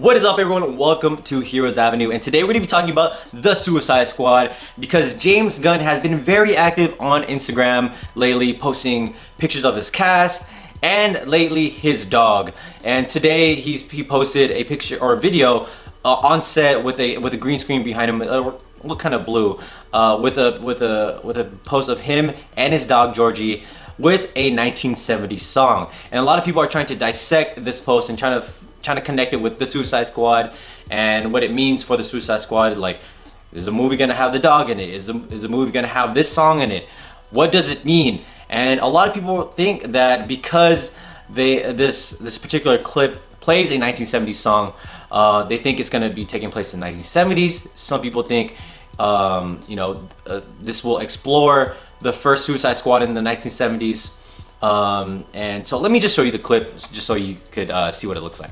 What is up, everyone? Welcome to Heroes Avenue, and today we're going to be talking about the Suicide Squad because James Gunn has been very active on Instagram lately, posting pictures of his cast and lately his dog. And today he posted a picture or a video on set with a green screen behind him, look kind of blue, with a post of him and his dog Georgie with a 1970s song. And a lot of people are trying to dissect this post and trying to connect it with the Suicide Squad and what it means for the Suicide Squad. Like, is the movie gonna have the dog in it? Is the movie gonna have this song in it? What does it mean? And a lot of people think that because this particular clip plays a 1970s song, they think it's gonna be taking place in the 1970s. Some people think this will explore the first Suicide Squad in the 1970s. And so let me just show you the clip just so you could see what it looks like.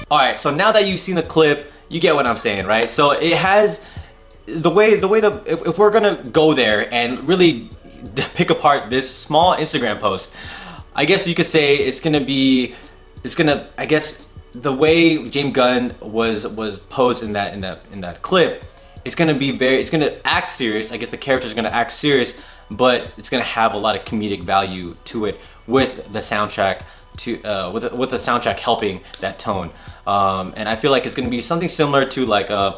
Alright, so now that you've seen the clip, you get what I'm saying, right? So it has if we're gonna go there and really pick apart this small Instagram post, I guess you could say I guess the way James Gunn was posed in that clip, it's gonna act serious. I guess the character's gonna act serious, but it's gonna have a lot of comedic value to it with the soundtrack with the soundtrack helping that tone. And I feel like it's gonna be something similar to like an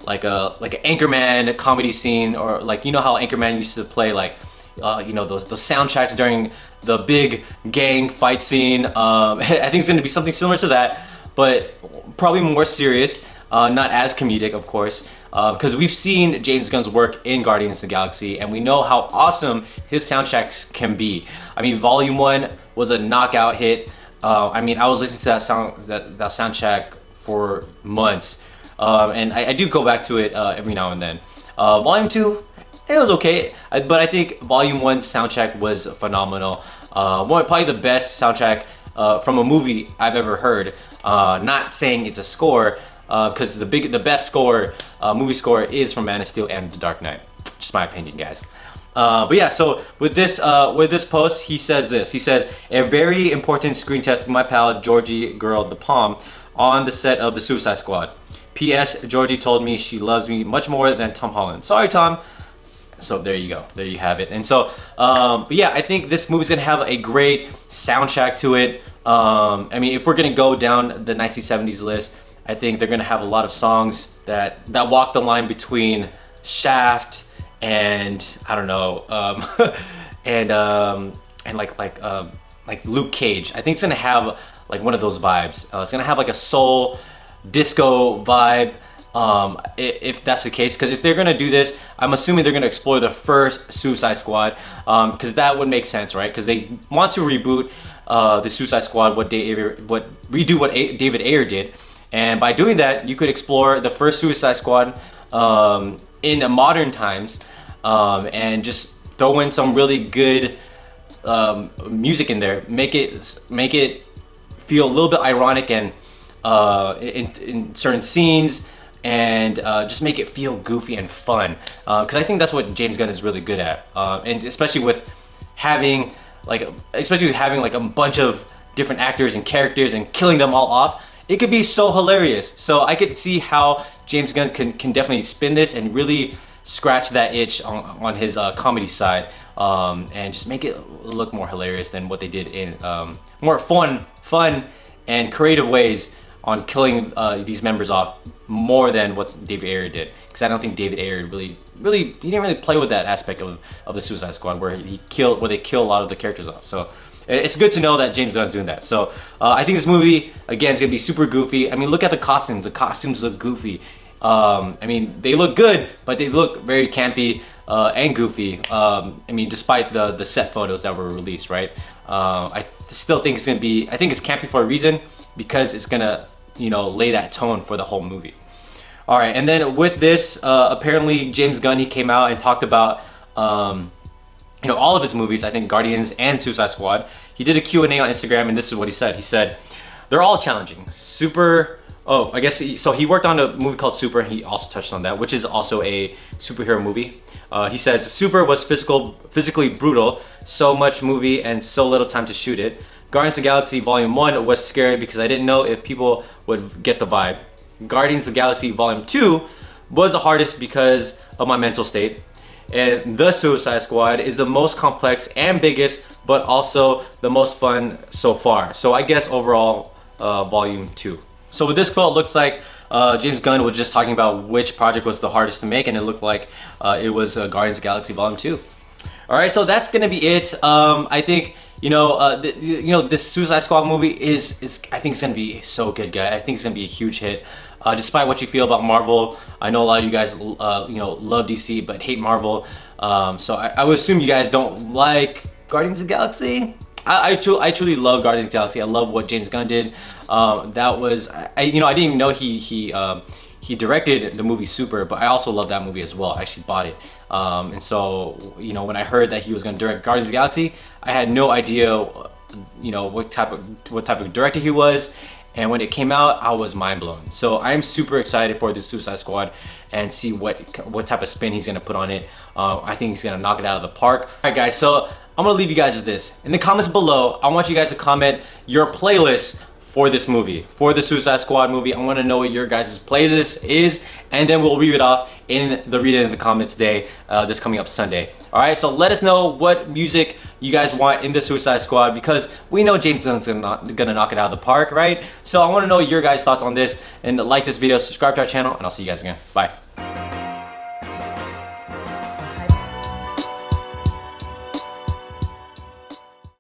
Anchorman comedy scene, or like, you know how Anchorman used to play like those soundtracks during the big gang fight scene. I think it's gonna be something similar to that, but probably more serious, not as comedic, of course, because we've seen James Gunn's work in Guardians of the Galaxy and we know how awesome his soundtracks can be. I mean, Volume 1 was a knockout hit. I mean, I was listening to that soundtrack for months. And I do go back to it every now and then. Volume 2, it was okay, but I think Volume 1's soundtrack was phenomenal. Probably the best soundtrack from a movie I've ever heard. Not saying it's a score, because the best score, movie score, is from Man of Steel and The Dark Knight. Just my opinion, guys. But yeah, so with this post, he says this. He says, "A very important screen test with my pal Georgie Girl the Palm on the set of the Suicide Squad. P.S. Georgie told me she loves me much more than Tom Holland. Sorry, Tom." So there you go. There you have it. And so, but yeah, I think this movie's gonna have a great soundtrack to it. I mean, if we're gonna go down the 1970s list, I think they're gonna have a lot of songs that walk the line between Shaft and I don't know, and like Luke Cage. I think it's gonna have like one of those vibes. It's gonna have like a soul disco vibe, if that's the case, because if they're gonna do this, I'm assuming they're gonna explore the first Suicide Squad, because that would make sense, right? Because they want to reboot the Suicide Squad, redo what David Ayer did, and by doing that, you could explore the first Suicide Squad in modern times, and just throw in some really good music in there, make it feel a little bit ironic and in certain scenes, and just make it feel goofy and fun, because I think that's what James Gunn is really good at, and especially with having like a bunch of different actors and characters and killing them all off, it could be so hilarious. So I could see how James Gunn can definitely spin this and really scratch that itch on his comedy side, and just make it look more hilarious than what they did in more fun and creative ways on killing these members off, more than what David Ayer did. Because I don't think David Ayer he didn't really play with that aspect of the Suicide Squad where they kill a lot of the characters off. So it's good to know that James Gunn's doing that. So I think this movie, again, is gonna be super goofy. I mean, look at the costumes. The costumes look goofy. I mean, they look good, but they look very campy and goofy. I mean, despite the set photos that were released, right? I still think it's gonna be. I think it's campy for a reason, because it's gonna lay that tone for the whole movie. All right, and then with this, apparently James Gunn, he came out and talked about all of his movies, I think Guardians and Suicide Squad. He did a Q&A on Instagram, and this is what he said. He said, they're all challenging. Super, oh, I guess, so he worked on a movie called Super, and he also touched on that, which is also a superhero movie. He says, Super was physically brutal, so much movie and so little time to shoot it. Guardians of the Galaxy Volume 1 was scary because I didn't know if people would get the vibe. Guardians of the Galaxy Volume 2 was the hardest because of my mental state. And The Suicide Squad is the most complex and biggest, but also the most fun so far. So I guess overall, Volume 2. So with this quote, it looks like James Gunn was just talking about which project was the hardest to make, and it looked like it was Guardians of the Galaxy Volume 2. All right, so that's gonna be it. I think this Suicide Squad movie is I think it's gonna be so good, guys. I think it's gonna be a huge hit. Despite what you feel about Marvel, I know a lot of you guys love DC but hate Marvel. So I would assume you guys don't like Guardians of the Galaxy. I truly love Guardians of the Galaxy. I love what James Gunn did. That was I didn't even know he directed the movie Super, but I also love that movie as well. I actually bought it. And so, when I heard that he was going to direct Guardians of the Galaxy, I had no idea, what type of director he was. And when it came out, I was mind blown. So I'm super excited for the Suicide Squad and see what type of spin he's going to put on it. I think he's going to knock it out of the park. All right, guys. So I'm going to leave you guys with this. In the comments below, I want you guys to comment your playlist for this movie, for the Suicide Squad movie. I want to know what your guys' playlist is, and then we'll read it off in the Read It in the Comments day, this coming up Sunday. All right, so let us know what music you guys want in the Suicide Squad, because we know James Gunn's gonna knock it out of the park, right? So I want to know your guys' thoughts on this, and like this video, subscribe to our channel, and I'll see you guys again. Bye.